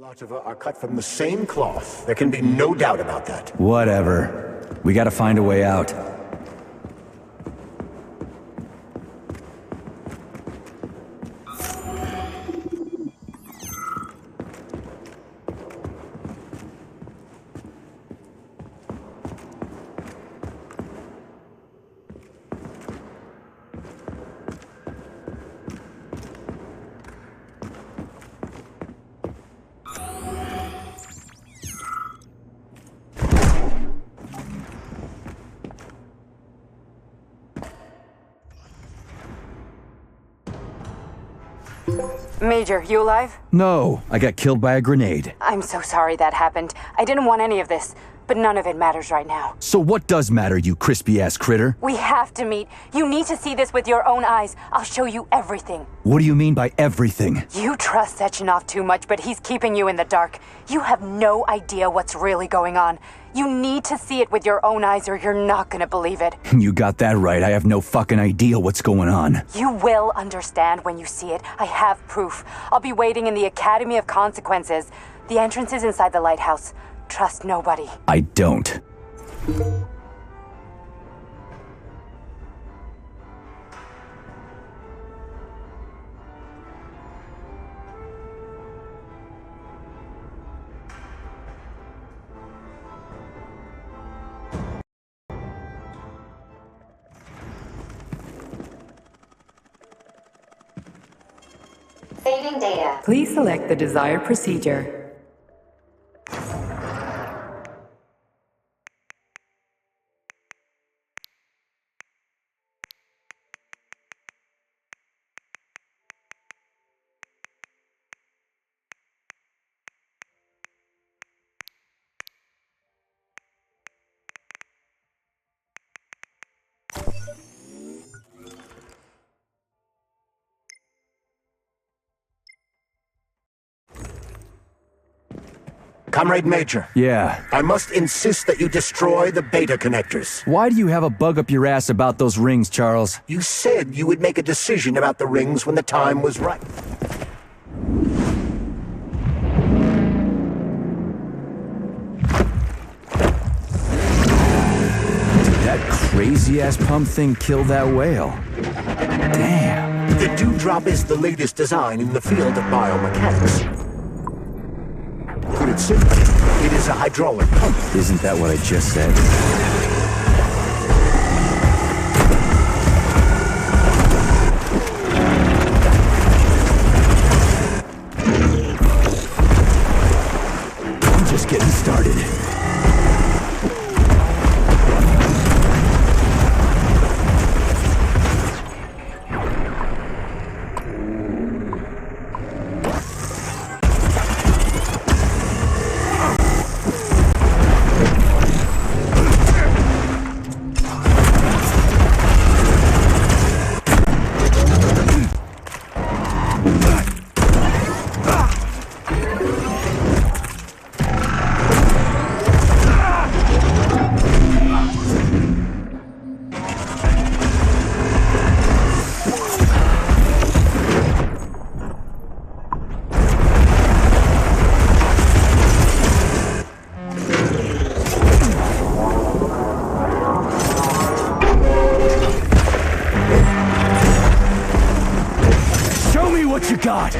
Larisa are cut from the same cloth. There can be no doubt about that. Whatever. We gotta find a way out. Major, you alive? No, I got killed by a grenade. I'm so sorry that happened. I didn't want any of this, but none of it matters right now. So what does matter, you crispy-ass critter? We have to meet. You need to see this with your own eyes. I'll show you everything. What do you mean by everything? You trust Sechenov too much, but he's keeping you in the dark. You have no idea what's really going on. You need to see it with your own eyes or you're not gonna believe it. You got that right. I have no fucking idea what's going on. You will understand when you see it. I have proof. I'll be waiting in the Academy of Consequences. The entrance is inside the lighthouse. Trust nobody. I don't. Saving data. Please select the desired procedure. Comrade Major. Yeah. I must insist that you destroy the beta connectors. Why do you have a bug up your ass about those rings, Charles? You said you would make a decision about the rings when the time was right. Did that crazy-ass pump thing kill that whale? Damn. The DEWDROP is the latest design in the field of biomechanics. Put it simply, it is a hydraulic pump. Isn't that what I just said? I'm just getting started. What you got?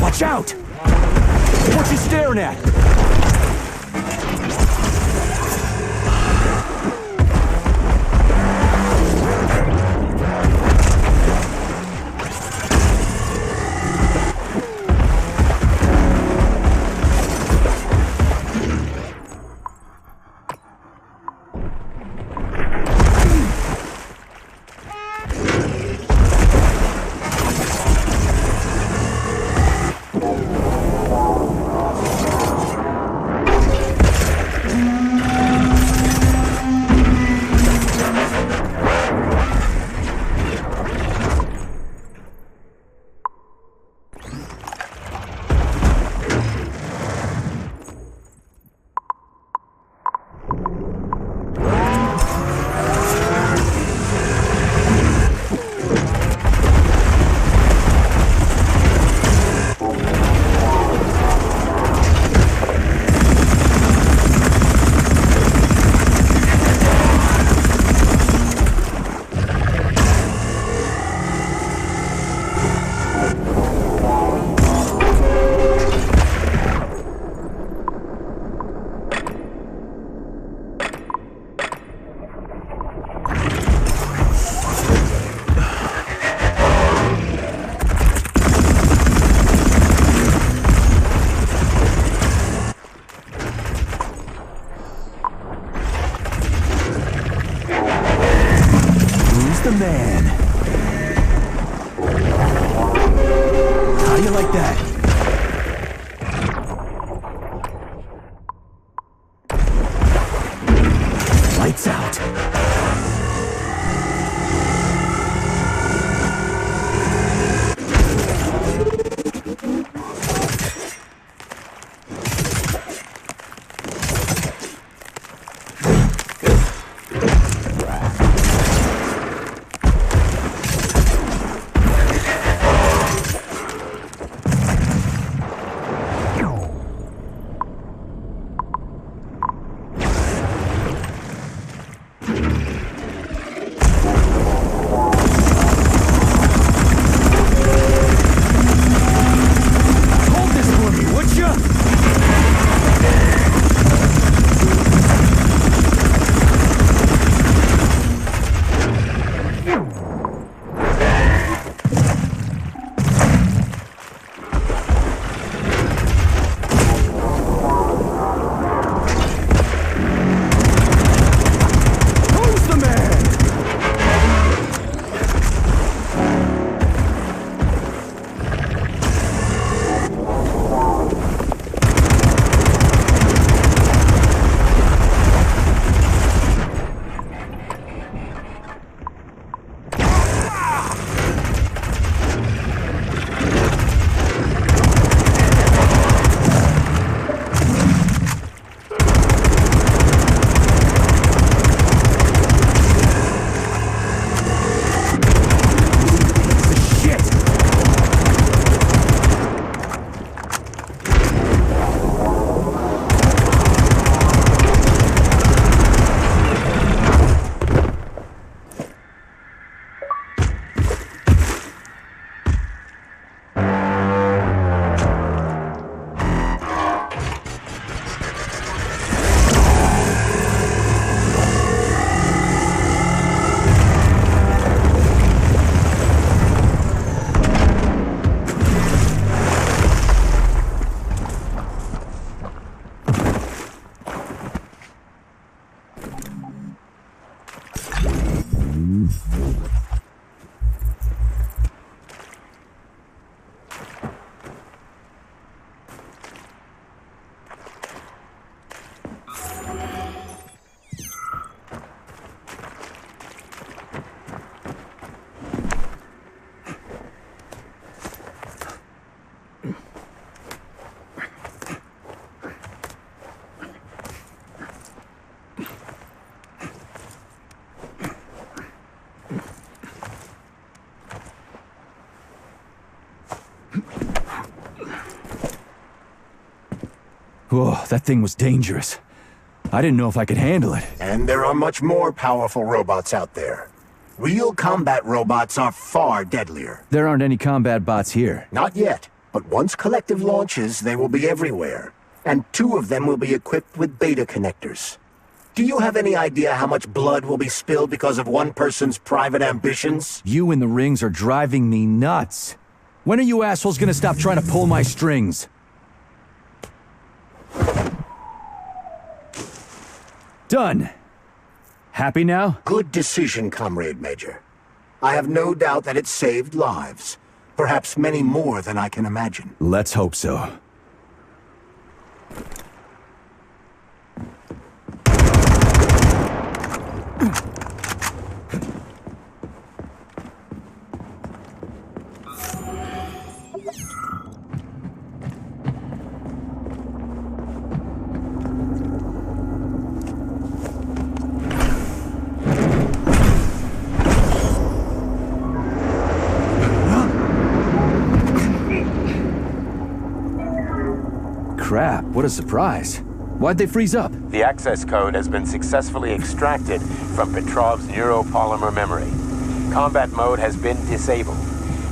Watch out! What you staring at? the man? How do you like that? Lights out. Whoa, that thing was dangerous. I didn't know if I could handle it. And there are much more powerful robots out there. Real combat robots are far deadlier. There aren't any combat bots here. Not yet, but once Collective launches, they will be everywhere. And 2 of them will be equipped with beta connectors. Do you have any idea how much blood will be spilled because of one person's private ambitions? You in the rings are driving me nuts. When are you assholes gonna stop trying to pull my strings? Done. Happy now? Good decision, Comrade Major. I have no doubt that it saved lives. Perhaps many more than I can imagine. Let's hope so. Crap, what a surprise. Why'd they freeze up? The access code has been successfully extracted from Petrov's neuropolymer memory. Combat mode has been disabled,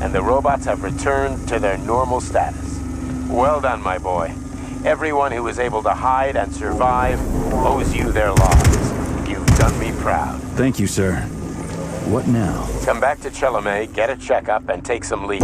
and the robots have returned to their normal status. Well done, my boy. Everyone who was able to hide and survive owes you their lives. You've done me proud. Thank you, sir. What now? Come back to Chelome, get a checkup, and take some leave.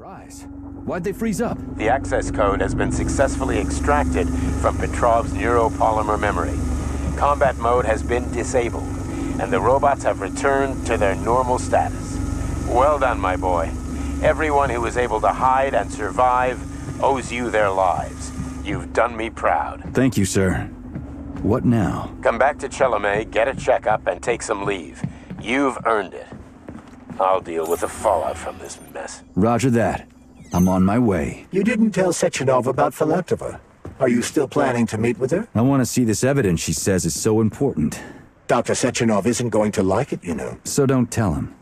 Surprise. Why'd they freeze up? The access code has been successfully extracted from Petrov's neuropolymer memory. Combat mode has been disabled, and the robots have returned to their normal status. Well done, my boy. Everyone who was able to hide and survive owes you their lives. You've done me proud. Thank you, sir. What now? Come back to Chelome, get a checkup, and take some leave. You've earned it. I'll deal with the fallout from this mess. Roger that. I'm on my way. You didn't tell Sechenov about Filatova. Are you still planning to meet with her? I want to see this evidence she says is so important. Dr. Sechenov isn't going to like it, you know. So don't tell him.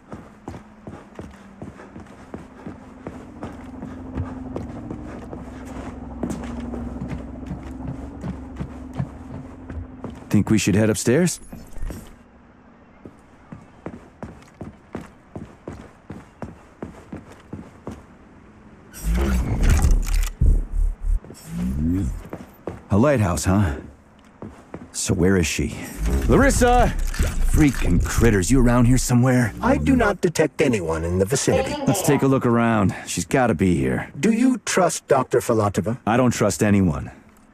Think we should head upstairs? A lighthouse, huh? So where is she? Larisa! Freaking critters, you around here somewhere? I do not detect anyone in the vicinity. Saving Let's data. take a look around. She's gotta be here. Do you trust Dr. Filatova? I don't trust anyone.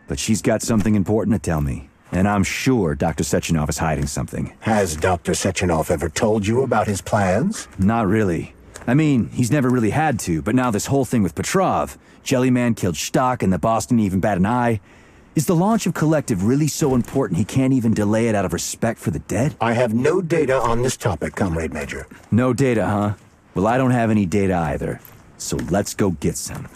But she's got something important to tell me. And I'm sure Dr. Sechenov is hiding something. Has Dr. Sechenov ever told you about his plans? Not really. I mean, he's never really had to, but now this whole thing with Petrov, Jellyman killed Stock and the boss didn't even bat an eye. Is the launch of Collective really so important he can't even delay it out of respect for the dead? I have no data on this topic, Comrade Major. No data, huh? Well, I don't have any data either. So let's go get some.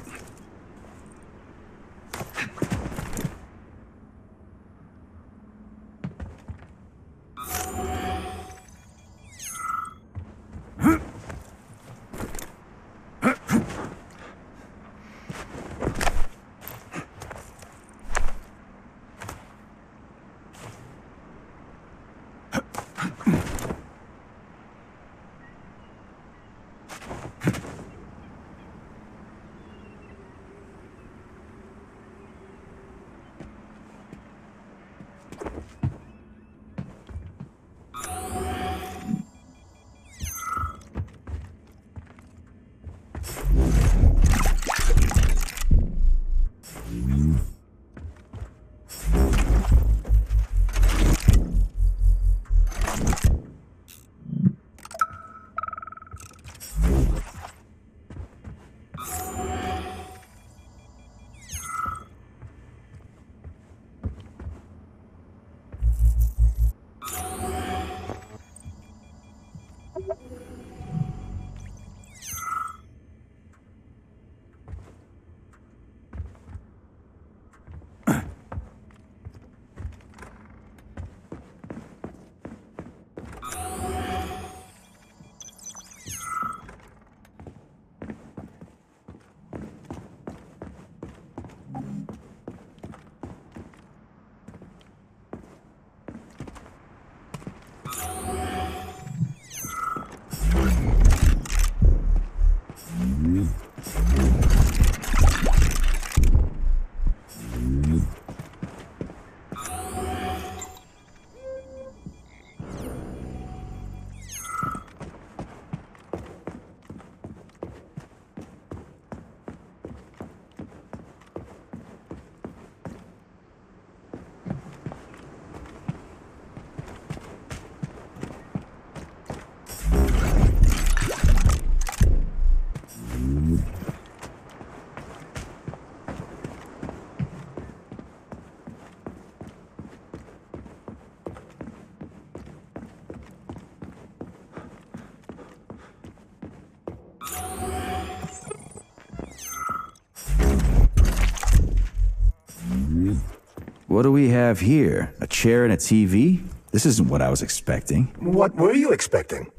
What do we have here? A chair and a TV? This isn't what I was expecting. What were you expecting?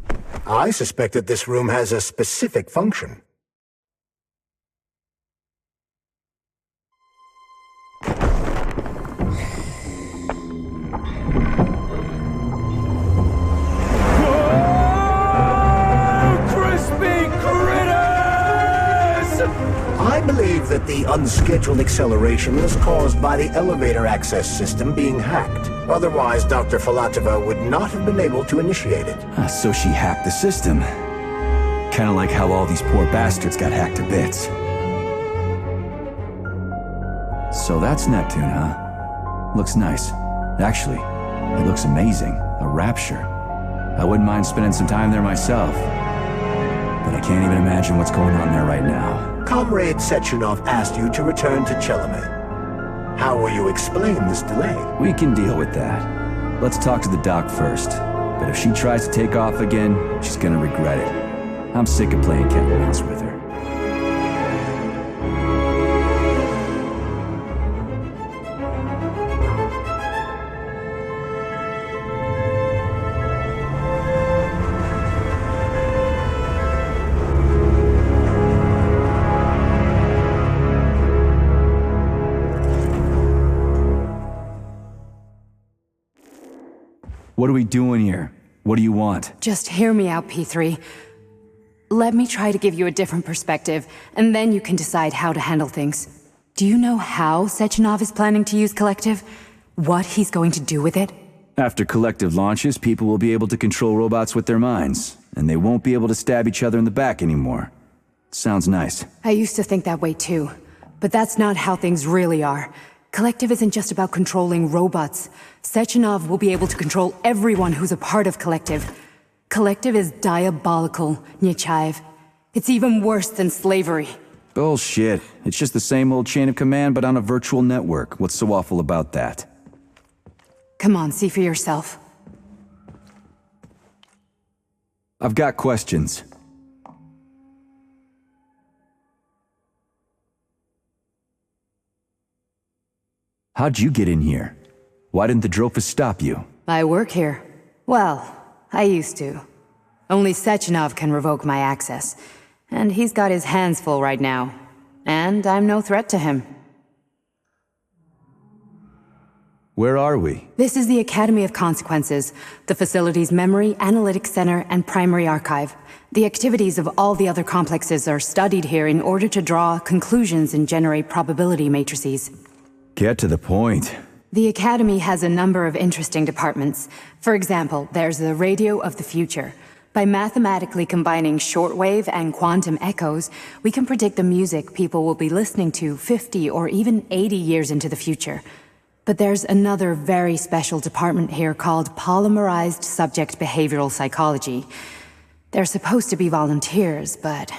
I suspect that this room has a specific function. I believe that the unscheduled acceleration was caused by the elevator access system being hacked. Otherwise, Dr. Filatova would not have been able to initiate it. So she hacked the system. Kinda like how all these poor bastards got hacked to bits. So that's Neptune, huh? Looks nice. Actually, it looks amazing. A rapture. I wouldn't mind spending some time there myself. But I can't even imagine what's going on there right now. Comrade Sechenov asked you to return to Chelomey. How will you explain this delay? We can deal with that. Let's talk to the doc first. But if she tries to take off again, she's gonna regret it. I'm sick of playing cat and mouse with her. What are we doing here? What do you want? Just hear me out, P3. Let me try to give you a different perspective, and then you can decide how to handle things. Do you know how Sechenov is planning to use Collective? What he's going to do with it? After Collective launches, people will be able to control robots with their minds, and they won't be able to stab each other in the back anymore. Sounds nice. I used to think that way too, but that's not how things really are. Collective isn't just about controlling robots. Sechenov will be able to control everyone who's a part of Collective. Collective is diabolical, Nechayev. It's even worse than slavery. Bullshit. It's just the same old chain of command, but on a virtual network. What's so awful about that? Come on, see for yourself. I've got questions. How'd you get in here? Why didn't the Drofus stop you? I work here. Well, I used to. Only Sechenov can revoke my access. And he's got his hands full right now. And I'm no threat to him. Where are we? This is the Academy of Consequences, the facility's memory, analytics center, and primary archive. The activities of all the other complexes are studied here in order to draw conclusions and generate probability matrices. Get to the point. The Academy has a number of interesting departments. For example, there's the Radio of the Future. By mathematically combining shortwave and quantum echoes, we can predict the music people will be listening to 50 or even 80 years into the future. But there's another very special department here called Polymerized Subject Behavioral Psychology. They're supposed to be volunteers, but...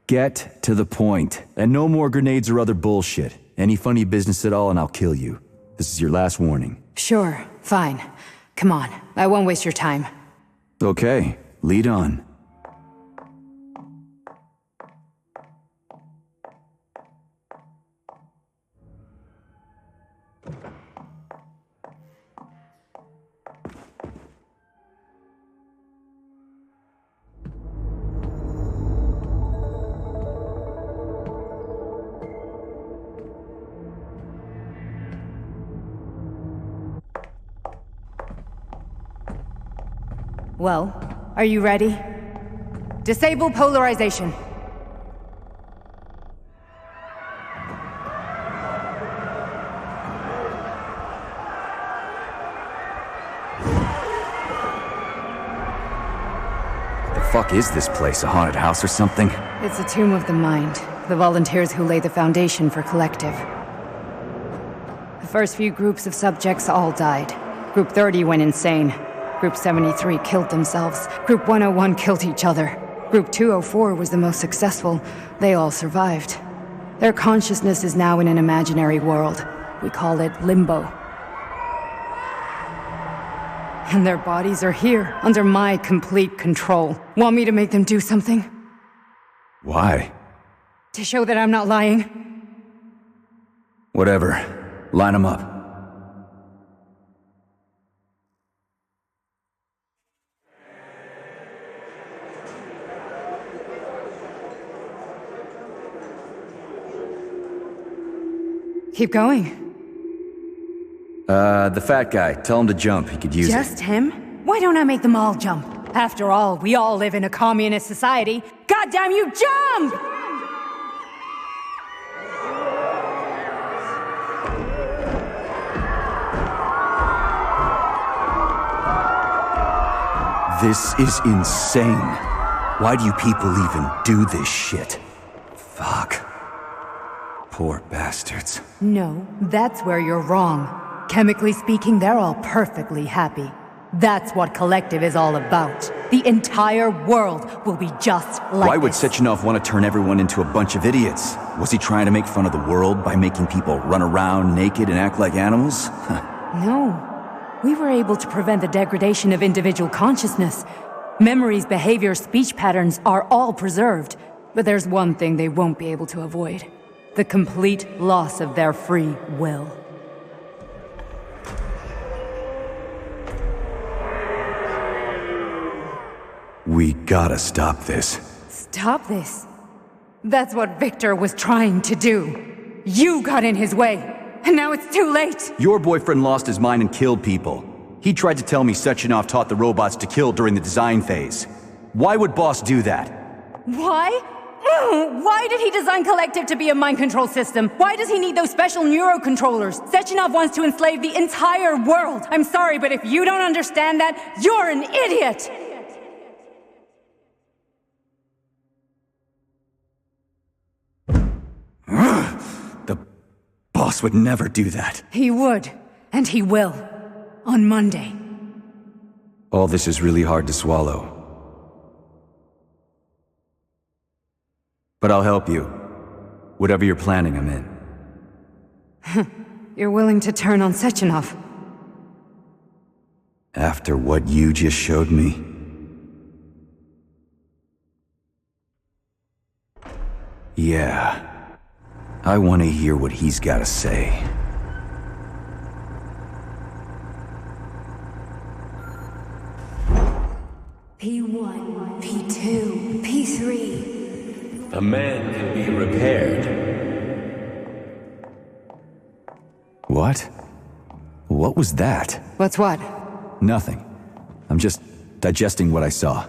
Get to the point. And no more grenades or other bullshit. Any funny business at all and I'll kill you. This is your last warning. Sure, fine. Come on, I won't waste your time. Okay, lead on. Well, are you ready? Disable polarization. The fuck is this place? A haunted house or something? It's a tomb of the mind. The volunteers who lay the foundation for Collective. The first few groups of subjects all died. Group 30 went insane. Group 73 killed themselves. Group 101 killed each other. Group 204 was the most successful. They all survived. Their consciousness is now in an imaginary world. We call it Limbo. And their bodies are here, under my complete control. Want me to make them do something? Why? To show that I'm not lying? Whatever. Line them up. Keep going. The fat guy. Tell him to jump. He could use it. Just him? Why don't I make them all jump? After all, we all live in a communist society. Goddamn you, jump! This is insane. Why do you people even do this shit? Fuck. Poor bastards. No, that's where you're wrong. Chemically speaking, they're all perfectly happy. That's what Collective is all about. The entire world will be just like Why would this. Sechenov want to turn everyone into a bunch of idiots? Was he trying to make fun of the world by making people run around naked and act like animals? No. We were able to prevent the degradation of individual consciousness. Memories, behavior, speech patterns are all preserved. But there's one thing they won't be able to avoid. The complete loss of their free will. We gotta stop this. Stop this. That's what Victor was trying to do. You got in his way, and now it's too late. Your boyfriend lost his mind and killed people. He tried to tell me Sechenov taught the robots to kill during the design phase. Why would Boss do that? Why? Why did he design Collective to be a mind control system? Why does he need those special neurocontrollers? Sechenov wants to enslave the entire world. I'm sorry, but if you don't understand that, you're an idiot! The boss would never do that. He would, and he will. On Monday. All this is really hard to swallow. But I'll help you. Whatever you're planning, I'm in. You're willing to turn on Sechenov? After what you just showed me? Yeah. I want to hear what he's got to say. P1, P2, P3... A man can be repaired. What? What was that? What's what? Nothing. I'm just digesting what I saw.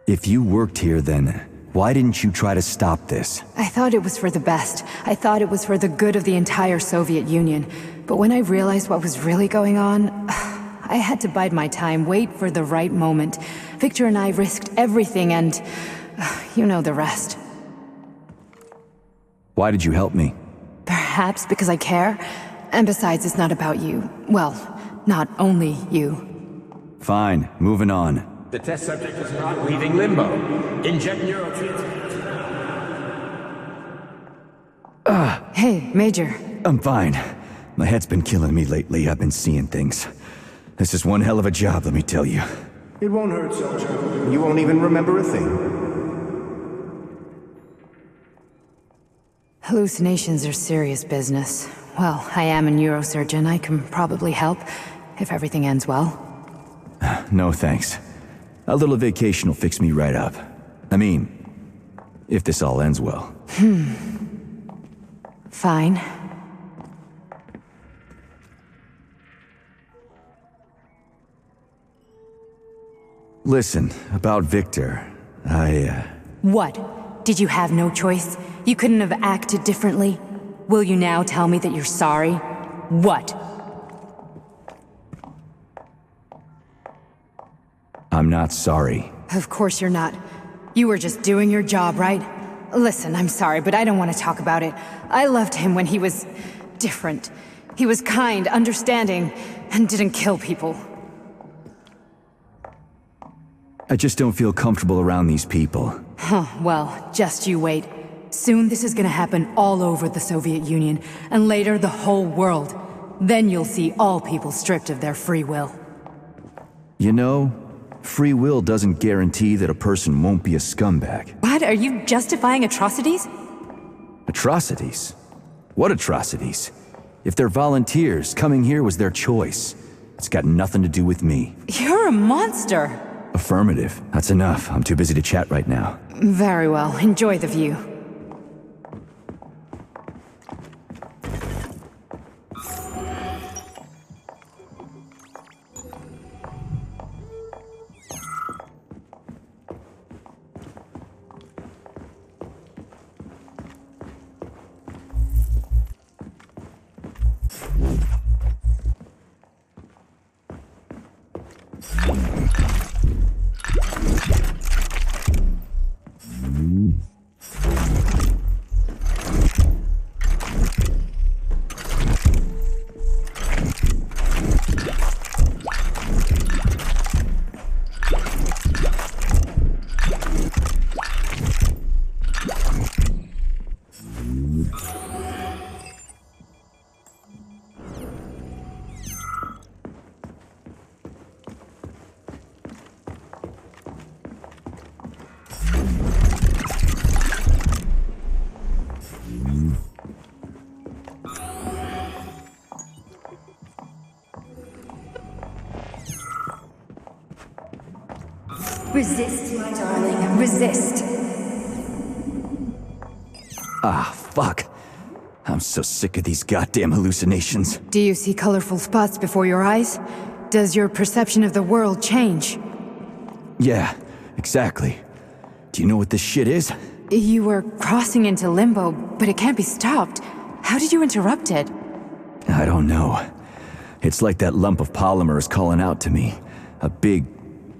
If you worked here, then why didn't you try to stop this? I thought it was for the best. I thought it was for the good of the entire Soviet Union. But when I realized what was really going on, I had to bide my time, wait for the right moment. Victor and I risked everything and... you know the rest. Why did you help me? Perhaps because I care. And besides, it's not about you. Well, not only you. Fine, moving on. The test subject is not leaving limbo. Inject neurotransmitters now. Hey, Major. I'm fine. My head's been killing me lately. I've been seeing things. This is one hell of a job, let me tell you. It won't hurt, soldier. You won't even remember a thing. Hallucinations are serious business. Well, I am a neurosurgeon. I can probably help, if everything ends well. No thanks. A little vacation will fix me right up. I mean, if this all ends well. Fine. Listen, about Victor, What? Did you have no choice? You couldn't have acted differently? Will you now tell me that you're sorry? What? I'm not sorry. Of course you're not. You were just doing your job, right? Listen, I'm sorry, but I don't want to talk about it. I loved him when he was... different. He was kind, understanding, and didn't kill people. I just don't feel comfortable around these people. Huh, well, just you wait. Soon this is gonna happen all over the Soviet Union, and later the whole world. Then you'll see all people stripped of their free will. You know, free will doesn't guarantee that a person won't be a scumbag. What? Are you justifying atrocities? Atrocities? What atrocities? If they're volunteers, coming here was their choice. It's got nothing to do with me. You're a monster! Affirmative. That's enough. I'm too busy to chat right now. Very well. Enjoy the view. Resist, my darling, resist. Ah, fuck. I'm so sick of these goddamn hallucinations. Do you see colorful spots before your eyes? Does your perception of the world change? Yeah, exactly. Do you know what this shit is? You were crossing into limbo, but it can't be stopped. How did you interrupt it? I don't know. It's like that lump of polymer is calling out to me. A big,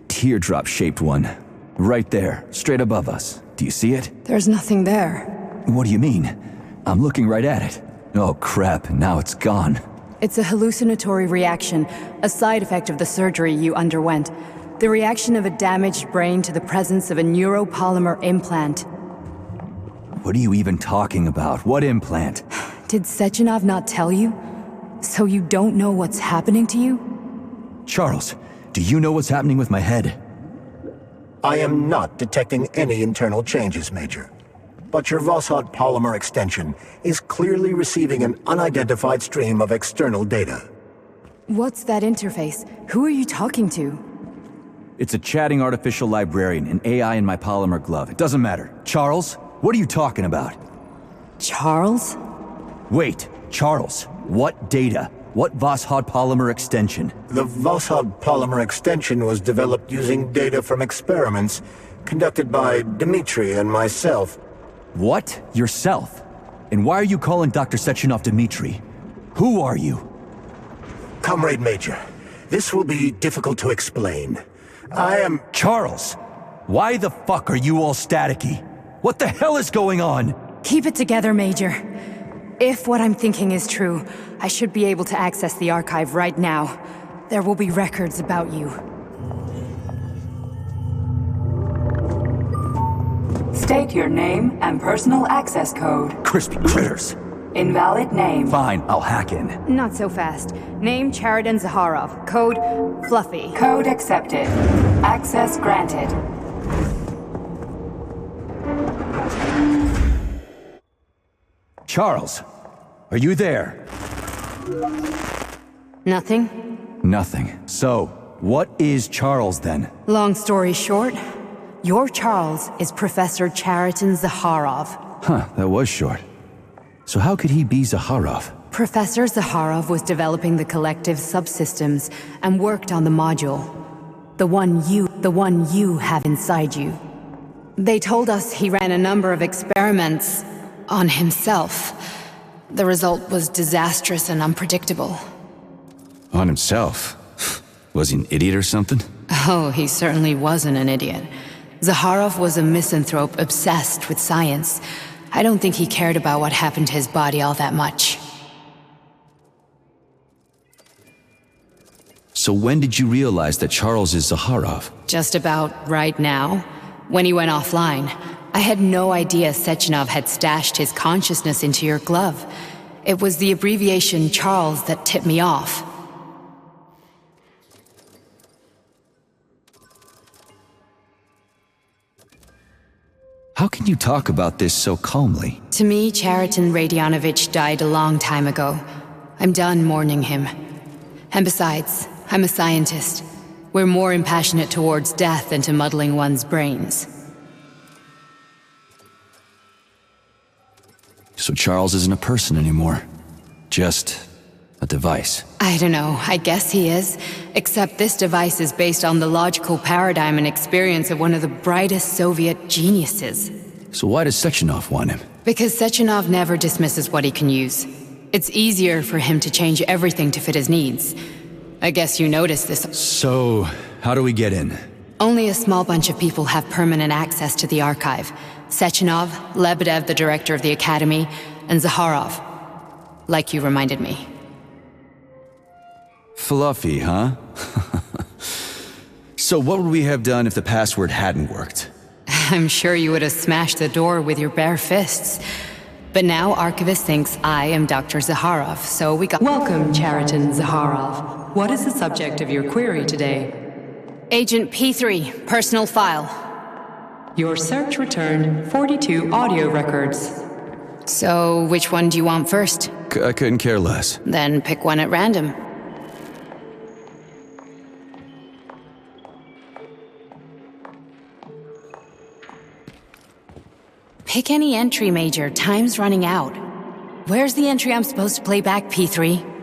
teardrop-shaped one. Right there, straight above us. Do you see it? There's nothing there. What do you mean? I'm looking right at it. Oh crap, now it's gone. It's a hallucinatory reaction, a side effect of the surgery you underwent. The reaction of a damaged brain to the presence of a neuropolymer implant. What are you even talking about? What implant? Did Sechenov not tell you? So you don't know what's happening to you? Charles, do you know what's happening with my head? I am not detecting any internal changes, Major. But your Voskhod polymer extension is clearly receiving an unidentified stream of external data. What's that interface? Who are you talking to? It's a chatting artificial librarian, an AI in my polymer glove. It doesn't matter. Charles, what are you talking about? Charles? Wait, Charles, what data? What Voskhod polymer extension? The Voskhod polymer extension was developed using data from experiments conducted by Dmitri and myself. What? Yourself? And why are you calling Dr. Sechenov Dmitri? Who are you? Comrade Major, this will be difficult to explain. I am... Charles! Why the fuck are you all staticky? What the hell is going on? Keep it together, Major. If what I'm thinking is true, I should be able to access the archive right now. There will be records about you. State your name and personal access code. Crispy critters. Invalid name. Fine, I'll hack in. Not so fast. Name Chariton Zaharov. Code Fluffy. Code accepted. Access granted. Charles, are you there? Nothing? Nothing. So, what is Charles then? Long story short, your Charles is Professor Chariton Zaharov. Huh, that was short. So how could he be Zaharov? Professor Zaharov was developing the collective subsystems and worked on the module. The one you have inside you. They told us he ran a number of experiments on himself. The result was disastrous and unpredictable. On himself? Was he an idiot or something? Oh, he certainly wasn't an idiot. Zaharov was a misanthrope obsessed with science. I don't think he cared about what happened to his body all that much. So when did you realize that Charles is Zaharov? Just about right now, when he went offline. I had no idea Sechenov had stashed his consciousness into your glove. It was the abbreviation Charles that tipped me off. How can you talk about this so calmly? To me, Chariton Radionovich died a long time ago. I'm done mourning him. And besides, I'm a scientist. We're more impassionate towards death than to muddling one's brains. So Charles isn't a person anymore. Just a device. I don't know, I guess he is. Except this device is based on the logical paradigm and experience of one of the brightest Soviet geniuses. So why does Sechenov want him? Because Sechenov never dismisses what he can use. It's easier for him to change everything to fit his needs. I guess you noticed this. So, how do we get in? Only a small bunch of people have permanent access to the archive. Sechenov, Lebedev, the director of the Academy, and Zaharov. Like you reminded me. Fluffy, huh? So what would we have done if the password hadn't worked? I'm sure you would have smashed the door with your bare fists. But now Archivist thinks I am Dr. Zaharov, so we got— Welcome, Chariton Zaharov. What is the subject of your query today? Agent P3, personal file. Your search returned 42 audio records. So, which one do you want first? I couldn't care less. Then pick one at random. Pick any entry, Major. Time's running out. Where's the entry I'm supposed to play back, P3?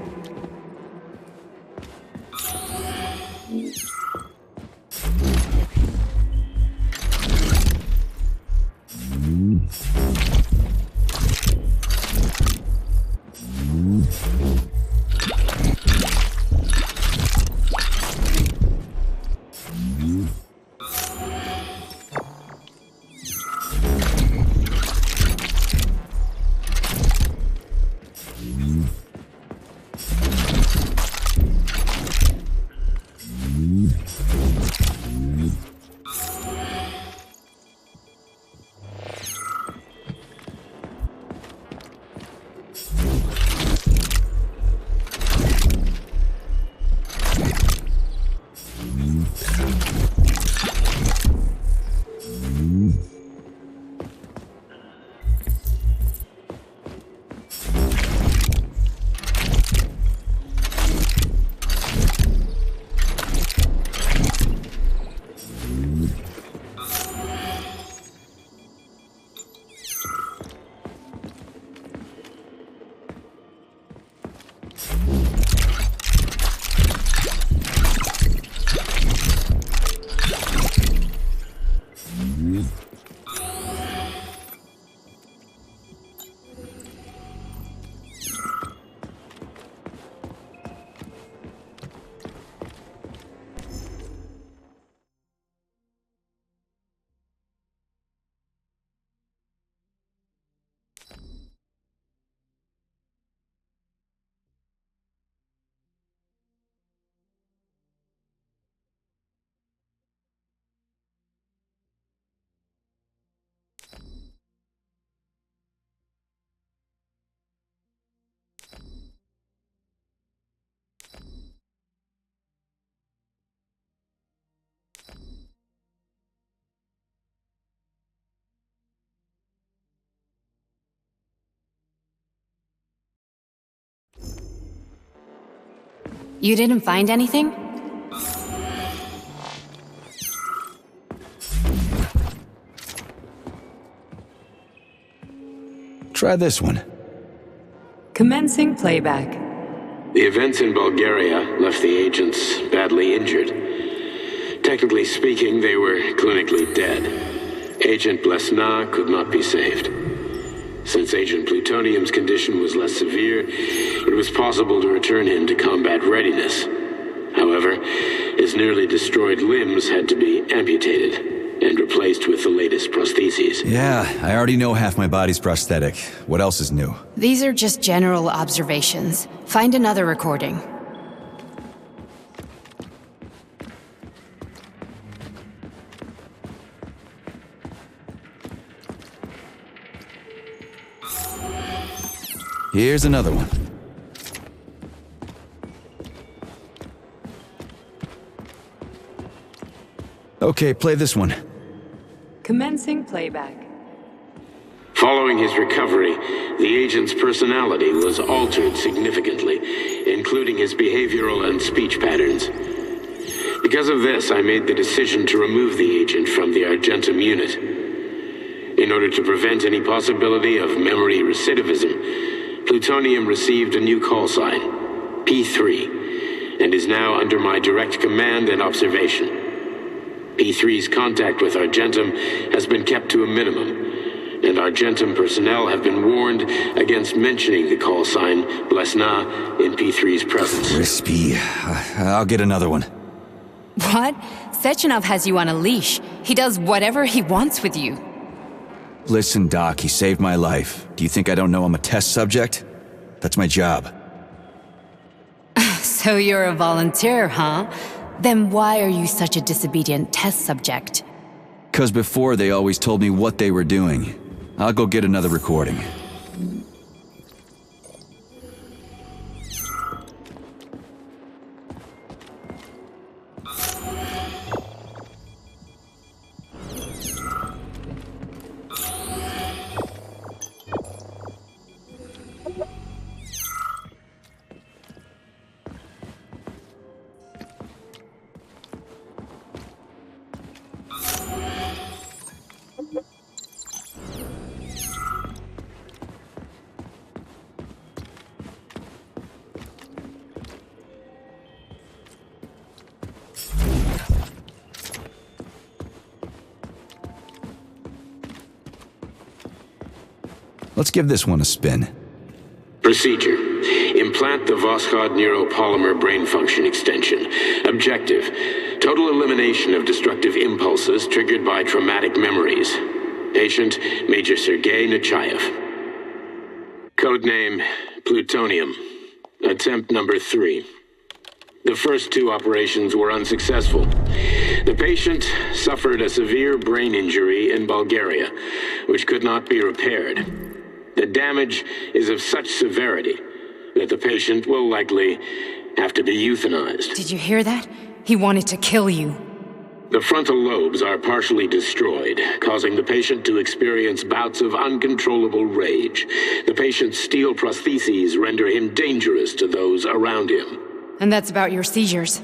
You didn't find anything? Try this one. Commencing playback. The events in Bulgaria left the agents badly injured. Technically speaking, they were clinically dead. Agent Blesna could not be saved. Since Agent Plutonium's condition was less severe, it was possible to return him to combat readiness. However, his nearly destroyed limbs had to be amputated and replaced with the latest prostheses. Yeah, I already know half my body's prosthetic. What else is new? These are just general observations. Find another recording. Here's another one. Okay, play this one. Commencing playback. Following his recovery, the agent's personality was altered significantly, including his behavioral and speech patterns. Because of this, I made the decision to remove the agent from the Argentum unit. In order to prevent any possibility of memory recidivism, Plutonium received a new call sign, P3, and is now under my direct command and observation. P3's contact with Argentum has been kept to a minimum, and Argentum personnel have been warned against mentioning the call sign Blesna in P3's presence. Crispy. I'll get another one. What? Sechenov has you on a leash. He does whatever he wants with you. Listen, Doc, he saved my life. Do you think I don't know I'm a test subject? That's my job. So you're a volunteer, huh? Then why are you such a disobedient test subject? 'Cause before they always told me what they were doing. I'll go get another recording. Let's give this one a spin. Procedure. Implant the Voskhod neuropolymer brain function extension. Objective. Total elimination of destructive impulses triggered by traumatic memories. Patient, Major Sergei Nechayev. Codename, Plutonium. Attempt number 3. The first 2 operations were unsuccessful. The patient suffered a severe brain injury in Bulgaria, which could not be repaired. The damage is of such severity that the patient will likely have to be euthanized. Did you hear that? He wanted to kill you. The frontal lobes are partially destroyed, causing the patient to experience bouts of uncontrollable rage. The patient's steel prostheses render him dangerous to those around him. And that's about your seizures.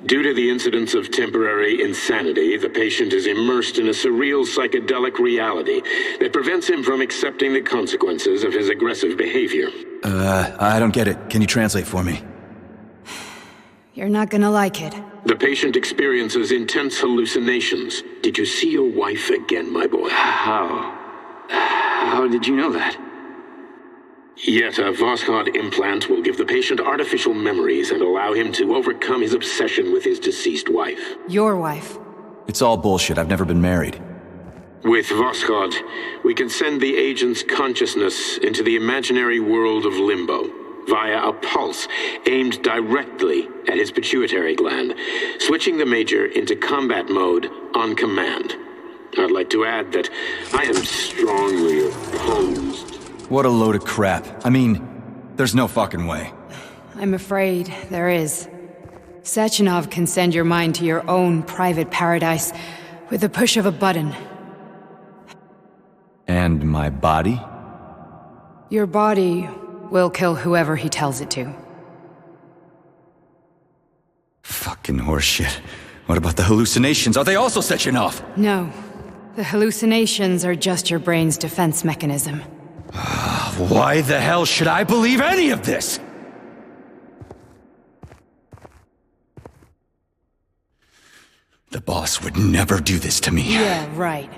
Due to the incidence of temporary insanity, the patient is immersed in a surreal psychedelic reality that prevents him from accepting the consequences of his aggressive behavior. I don't get it. Can you translate for me? You're not gonna like it. The patient experiences intense hallucinations. Did you see your wife again, my boy? How did you know that? Yet a Voskhod implant will give the patient artificial memories and allow him to overcome his obsession with his deceased wife. Your wife. It's all bullshit. I've never been married. With Voskhod, we can send the agent's consciousness into the imaginary world of limbo via a pulse aimed directly at his pituitary gland, switching the Major into combat mode on command. I'd like to add that I am strongly opposed. What a load of crap. I mean, there's no fucking way. I'm afraid there is. Sechenov can send your mind to your own private paradise with the push of a button. And my body? Your body will kill whoever he tells it to. Fucking horseshit. What about the hallucinations? Are they also Sechenov? No. The hallucinations are just your brain's defense mechanism. Why the hell should I believe any of this? The boss would never do this to me. Yeah, right.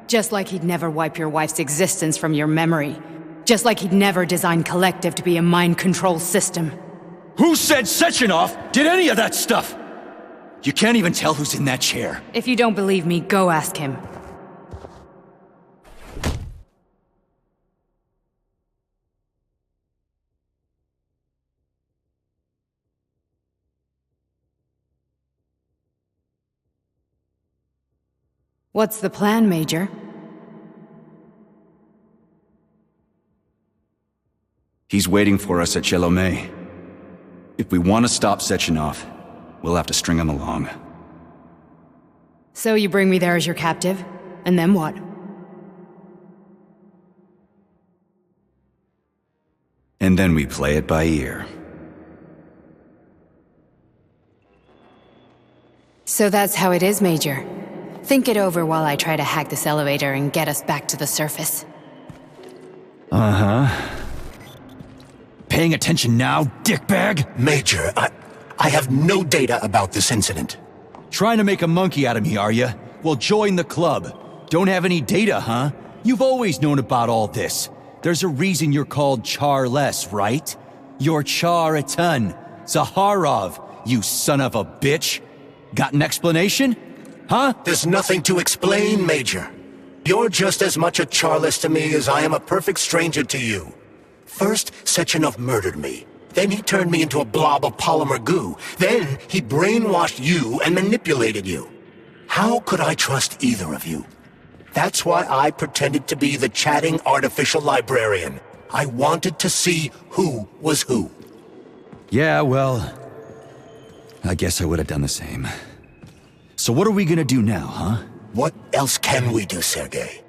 Just like he'd never wipe your wife's existence from your memory. Just like he'd never design Collective to be a mind control system. Who said Sechenov did any of that stuff? You can't even tell who's in that chair. If you don't believe me, go ask him. What's the plan, Major? He's waiting for us at Chelomey. If we want to stop Sechenov, we'll have to string him along. So you bring me there as your captive? And then what? And then we play it by ear. So that's how it is, Major. Think it over while I try to hack this elevator and get us back to the surface. Uh-huh. Paying attention now, dickbag? Major, I have no data about this incident. Trying to make a monkey out of me, are you? Well, join the club. Don't have any data, huh? You've always known about all this. There's a reason you're called Charless, right? You're Char-a-ton. Zaharov, you son of a bitch. Got an explanation? Huh? There's nothing to explain, Major. You're just as much a Charless to me as I am a perfect stranger to you. First, Sechenov murdered me. Then he turned me into a blob of polymer goo. Then he brainwashed you and manipulated you. How could I trust either of you? That's why I pretended to be the chatting artificial librarian. I wanted to see who was who. Yeah, well, I guess I would have done the same. So what are we gonna do now, huh? What else can we do, Sergei?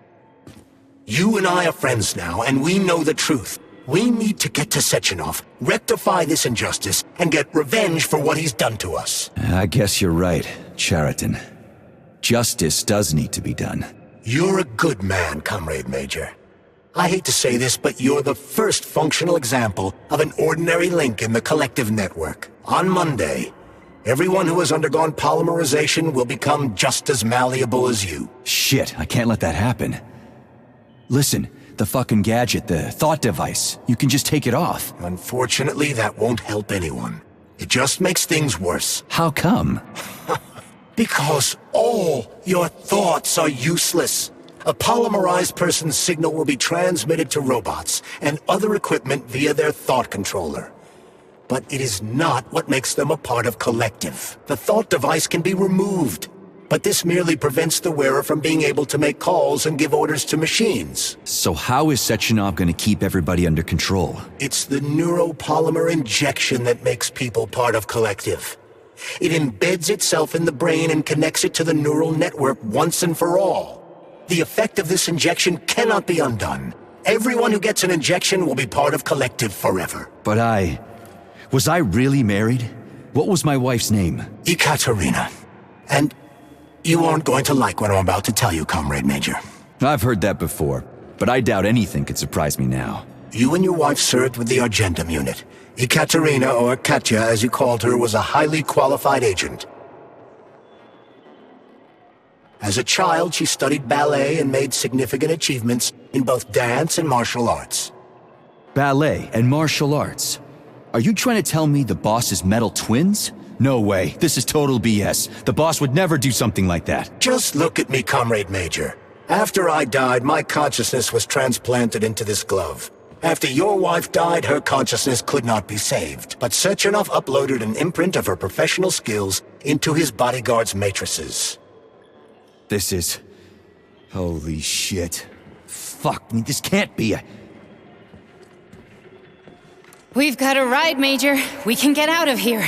You and I are friends now, and we know the truth. We need to get to Sechenov, rectify this injustice, and get revenge for what he's done to us. I guess you're right, Chariton. Justice does need to be done. You're a good man, Comrade Major. I hate to say this, but you're the first functional example of an ordinary link in the Collective network. On Monday, everyone who has undergone polymerization will become just as malleable as you. Shit, I can't let that happen. Listen, The fucking gadget, the thought device. You can just take it off. Unfortunately, that won't help anyone. It just makes things worse. How come? Because all your thoughts are useless. A polymerized person's signal will be transmitted to robots and other equipment via their thought controller. But it is not what makes them a part of Collective. The thought device can be removed, but this merely prevents the wearer from being able to make calls and give orders to machines. So how is Sechenov gonna keep everybody under control? It's the neuropolymer injection that makes people part of Collective. It embeds itself in the brain and connects it to the neural network once and for all. The effect of this injection cannot be undone. Everyone who gets an injection will be part of Collective forever. But was I really married? What was my wife's name? Ekaterina. And you aren't going to like what I'm about to tell you, Comrade Major. I've heard that before, but I doubt anything could surprise me now. You and your wife served with the Argentum unit. Ekaterina, or Katya as you called her, was a highly qualified agent. As a child, she studied ballet and made significant achievements in both dance and martial arts. Ballet and martial arts? Are you trying to tell me the boss is metal twins? No way. This is total BS. The boss would never do something like that. Just look at me, Comrade Major. After I died, my consciousness was transplanted into this glove. After your wife died, her consciousness could not be saved. But Sechenov uploaded an imprint of her professional skills into his bodyguard's matrices. This is... Holy shit. Fuck me, this can't be a... We've got a ride, Major. We can get out of here.